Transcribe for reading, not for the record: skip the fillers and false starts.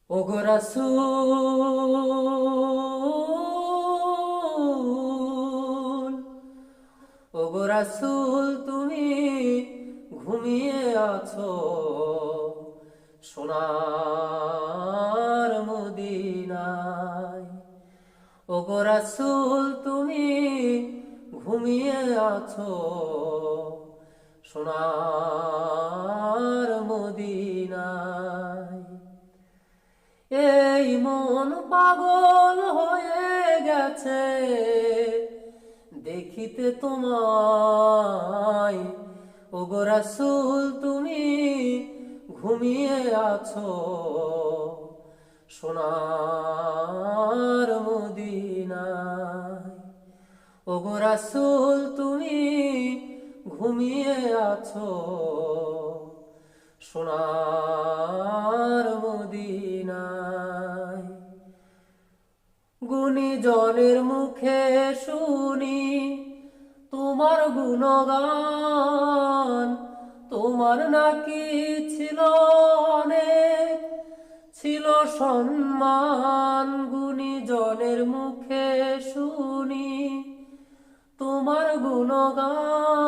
ওগো রাসূল, ওগো রাসূল, তুমি ঘুমিয়ে আছো সোনার মদিনায়। ওগো রাসূল, তুমি ঘুমিয়ে আছো সোনার মদিনায়। এই মন পাগল হয়ে গেছে দেখিতে তোমায়। ওগো রাসূল, তুমি ঘুমিয়ে আছো সোনার মদিনায়। ওগো রাসূল, তুমি ঘুমিয়ে আছো সোনার মদিনায়। গুণীজনের মুখে শুনি তোমার গুণগান, তোমার নাকি ছিল অনেক, ছিল সম্মান। গুণীজনের মুখে শুনি তোমার গুণগান।